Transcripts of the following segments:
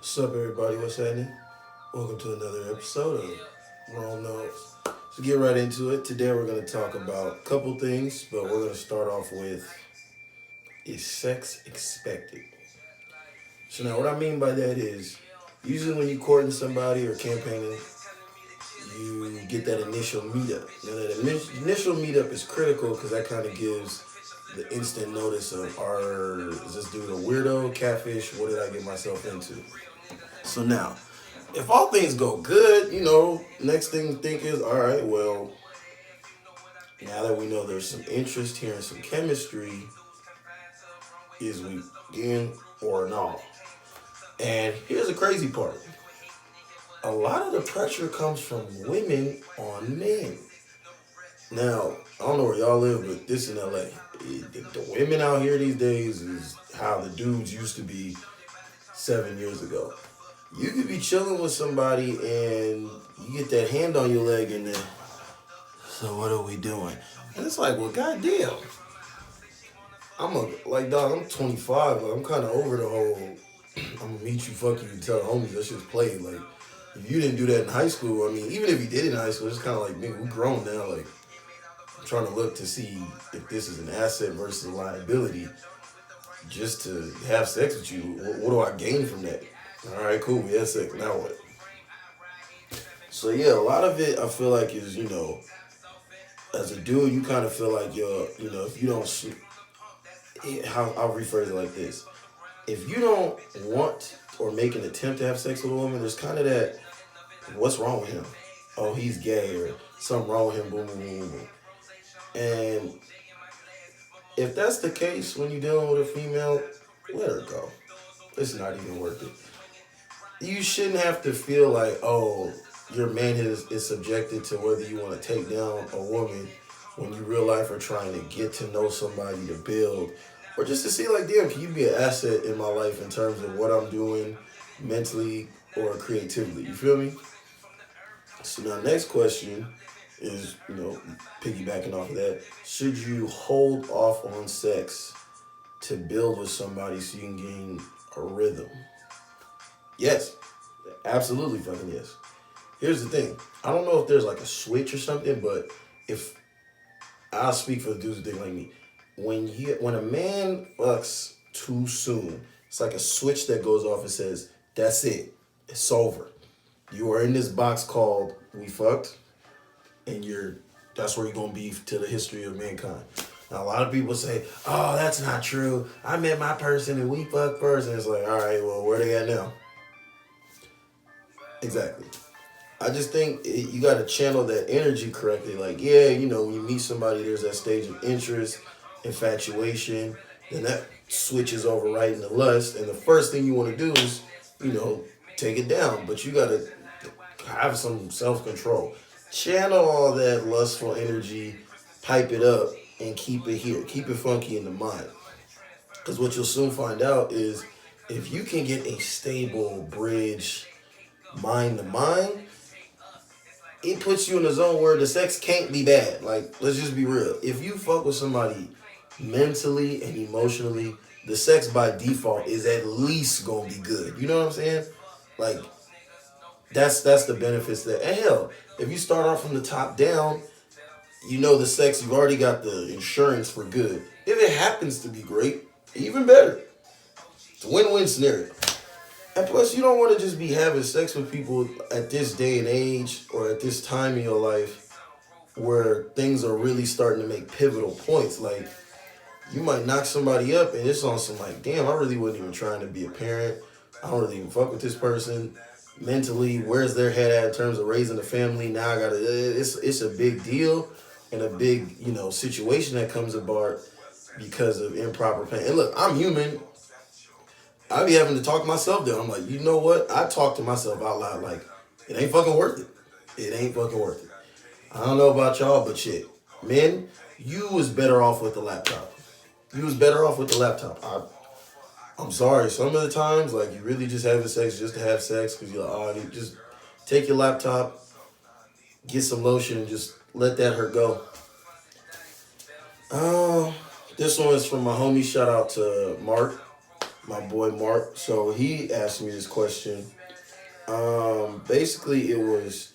What's up, everybody? What's happening? Welcome to another episode of Romeknows. So get right into it. Today we're going to talk about a couple things, but we're going to start off with, is sex expected? So now what I mean by that is, usually when you're courting somebody or campaigning, you get that initial meetup. Now that initial meetup is critical because that kind of gives the instant notice of, is this dude a weirdo, catfish, what did I get myself into? So now, if all things go good, next thing to think is, all right, well, now that we know there's some interest here and some chemistry, is we in or not? And here's the crazy part. A lot of the pressure comes from women on men. Now, I don't know where y'all live, but this in LA. The women out here these days is how the dudes used to be 7 years ago. You could be chilling with somebody and you get that hand on your leg and then, so what are we doing? And it's like, well, goddamn. Dog, I'm 25. Like, I'm kind of over the whole, I'm gonna meet you, fuck you, and tell the homies that shit's played. Like, if you didn't do that in high school, I mean, even if you did in high school, it's kind of like, nigga, we grown now. Like, I'm trying to look to see if this is an asset versus a liability. Just to have sex with you, what do I gain from that? All right, cool, we had sex, now what? So yeah, a lot of it I feel like is, as a dude, you kind of feel like if you don't, I'll rephrase it like this. If you don't want or make an attempt to have sex with a woman, there's kind of that, what's wrong with him? Oh, he's gay or something wrong with him, boom, boom, boom, boom. And if that's the case when you're dealing with a female, let her go. It's not even worth it. You shouldn't have to feel like, oh, your man is subjected to whether you want to take down a woman when you real life are trying to get to know somebody to build. Or just to see like, damn, can you be an asset in my life in terms of what I'm doing mentally or creatively? You feel me? So now next question is, piggybacking off of that, should you hold off on sex to build with somebody so you can gain a rhythm? Yes. Absolutely fucking yes. Here's the thing. I don't know if there's like a switch or something, but if I'll speak for the dudes that think like me. When a man fucks too soon, it's like a switch that goes off and says, that's it. It's over. You are in this box called we fucked, and that's where you're gonna be to the history of mankind. Now a lot of people say, oh, that's not true. I met my person and we fucked first. And it's like, all right, well, where they at now? Exactly. I just think you got to channel that energy correctly. Like, yeah, when you meet somebody, there's that stage of interest, infatuation, then that switches over right into lust. And the first thing you want to do is, take it down. But you got to have some self-control. Channel all that lustful energy, pipe it up, and keep it here. Keep it funky in the mind. Because what you'll soon find out is if you can get a stable bridge mind to mind, it puts you in a zone where the sex can't be bad. Like, let's just be real. If you fuck with somebody mentally and emotionally, the sex by default is at least gonna be good. You know what I'm saying? Like, that's the benefits that. And hell, if you start off from the top down, the sex, you've already got the insurance for good. If it happens to be great, even better. It's a win-win scenario. And plus, you don't want to just be having sex with people at this day and age or at this time in your life where things are really starting to make pivotal points. Like, you might knock somebody up and it's on some like, damn, I really wasn't even trying to be a parent. I don't really even fuck with this person. Mentally, where's their head at in terms of raising a family? Now I gotta, it's a big deal and a big, situation that comes about because of improper pain. And look, I'm human. I be having to talk myself down. I'm like, you know what? I talk to myself out loud like, it ain't fucking worth it. It ain't fucking worth it. I don't know about y'all, but shit. Men, you was better off with the laptop. You was better off with the laptop. I'm sorry. Some of the times, like, you really just having sex just to have sex because you're like, oh, you just take your laptop, get some lotion, and just let that hurt go. This one is from my homie. Shout out to Mark. my boy Mark. So he asked me this question. Basically, it was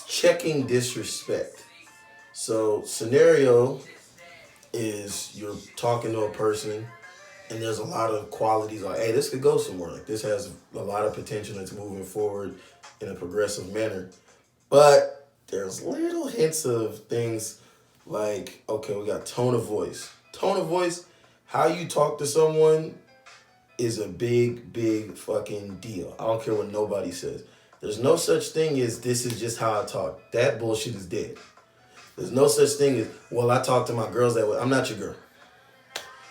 checking disrespect. So scenario is you're talking to a person and there's a lot of qualities like, hey, this could go somewhere. Like this has a lot of potential. It's moving forward in a progressive manner. But there's little hints of things like, okay, we got tone of voice. Tone of voice, how you talk to someone is a big, big fucking deal. I don't care what nobody says. There's no such thing as this is just how I talk. That bullshit is dead. There's no such thing as, well, I talk to my girls that way. I'm not your girl.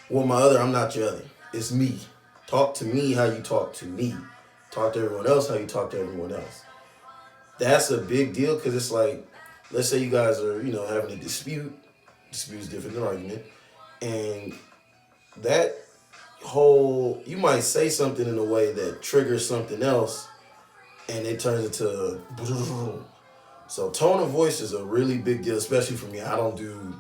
Well, my other, I'm not your other. It's me. Talk to me how you talk to me. Talk to everyone else how you talk to everyone else. That's a big deal because it's like, let's say you guys are, having a dispute. Dispute is different than argument. And that you might say something in a way that triggers something else and it turns into so tone of voice is a really big deal, especially for me. I don't do,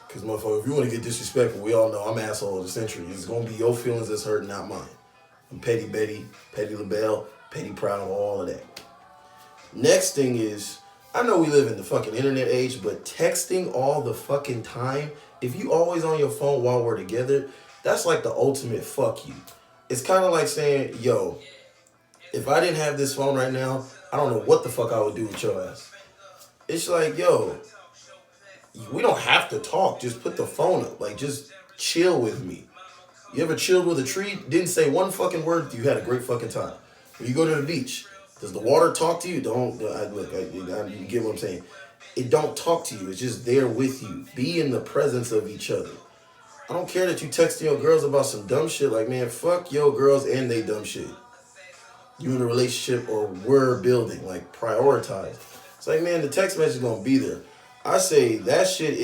because motherfucker, if you want to get disrespectful, we all know I'm asshole of the century. It's going to be your feelings that's hurt, not mine. I'm Petty Betty, Petty LaBelle, Petty Proud, all of that. Next thing is, I know we live in the fucking internet age, but texting all the fucking time, if you always on your phone while we're together, that's like the ultimate fuck you. It's kind of like saying, yo, if I didn't have this phone right now, I don't know what the fuck I would do with your ass. It's like, yo, we don't have to talk. Just put the phone up. Like, just chill with me. You ever chilled with a tree? Didn't say one fucking word. You had a great fucking time. When you go to the beach, does the water talk to you? You get what I'm saying. It don't talk to you. It's just there with you. Be in the presence of each other. I don't care that you texting your girls about some dumb shit. Like, man, fuck your girls and they dumb shit. You in a relationship or we're building. Like, prioritize. It's like, man, the text message is going to be there. I say that shit,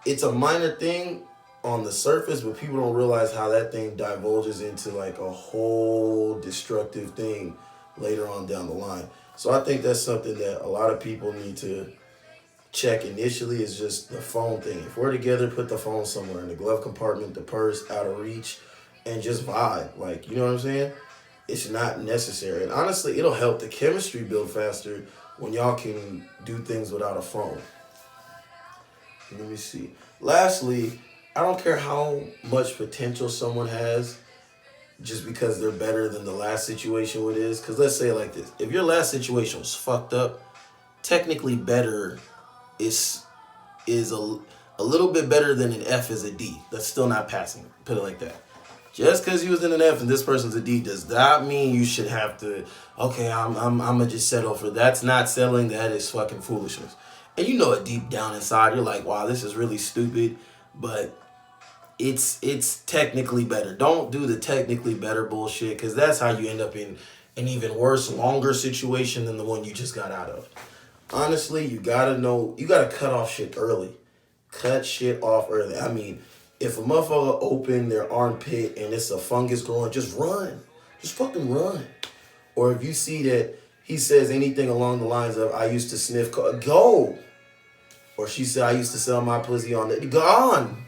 it's a minor thing on the surface, but people don't realize how that thing divulges into like a whole destructive thing later on down the line. So I think that's something that a lot of people need to check initially, is just the phone thing. If we're together, put the phone somewhere in the glove compartment, the purse, out of reach, and just vibe. Like, you know what I'm saying? It's not necessary. And honestly, it'll help the chemistry build faster when y'all can do things without a phone. Let me see. Lastly, I don't care how much potential someone has just because they're better than the last situation it is. Because let's say it like this. If your last situation was fucked up, technically better is a little bit better than an F is a D. That's still not passing. Put it like that. Just because you was in an F and this person's a D does not mean you should have to, okay, I'm gonna just settle for that's not settling, that is fucking foolishness. And you know it deep down inside, you're like, wow, this is really stupid, but it's technically better. Don't do the technically better bullshit, because that's how you end up in an even worse, longer situation than the one you just got out of. Honestly, you gotta cut off shit early. Cut shit off early. I mean, if a motherfucker open their armpit and it's a fungus growing, just run. Just fucking run. Or if you see that he says anything along the lines of, I used to sniff, go. Or she said, I used to sell my pussy on that. Gone.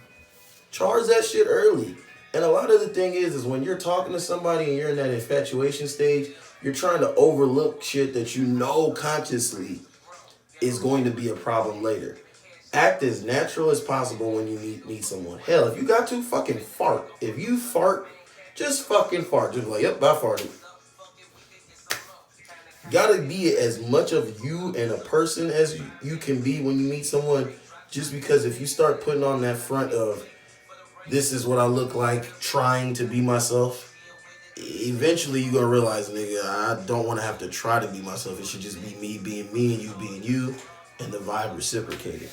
Charge that shit early. And a lot of the thing is when you're talking to somebody and you're in that infatuation stage, you're trying to overlook shit that you know consciously is going to be a problem later. Act as natural as possible when you meet someone. Hell, if you got to, fucking fart. If you fart, just fucking fart. Just like, yep, I farted. Gotta be as much of you and a person as you can be when you meet someone. Just because if you start putting on that front of, this is what I look like, trying to be myself, eventually you're gonna realize, nigga, I don't want to have to try to be myself. It should just be me being me and you being you, and the vibe reciprocated.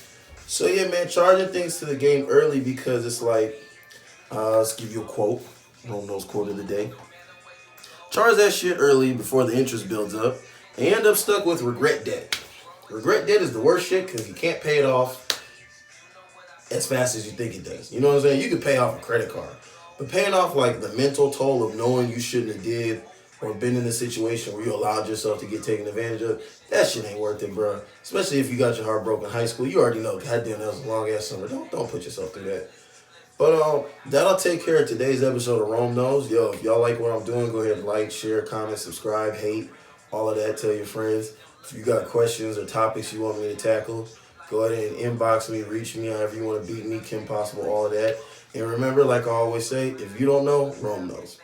So yeah, man, charging things to the game early, because it's like, let's give you a quote. Romeknows quote of the day. Charge that shit early before the interest builds up, and you end up stuck with regret debt. Regret debt is the worst shit because you can't pay it off as fast as you think it does. You know what I'm saying? You can pay off a credit card, but paying off like the mental toll of knowing you shouldn't have did or been in a situation where you allowed yourself to get taken advantage of, that shit ain't worth it, bro. Especially if you got your heart broken in high school. You already know, goddamn, that was a long ass summer. Don't put yourself through that. But that'll take care of today's episode of Rome Knows. Yo, if y'all like what I'm doing, go ahead and like, share, comment, subscribe, hate, all of that. Tell your friends. If you got questions or topics you want me to tackle, go ahead and inbox me, reach me, however you want to beat me, Kim Possible, all of that. And remember, like I always say, if you don't know, Rome knows.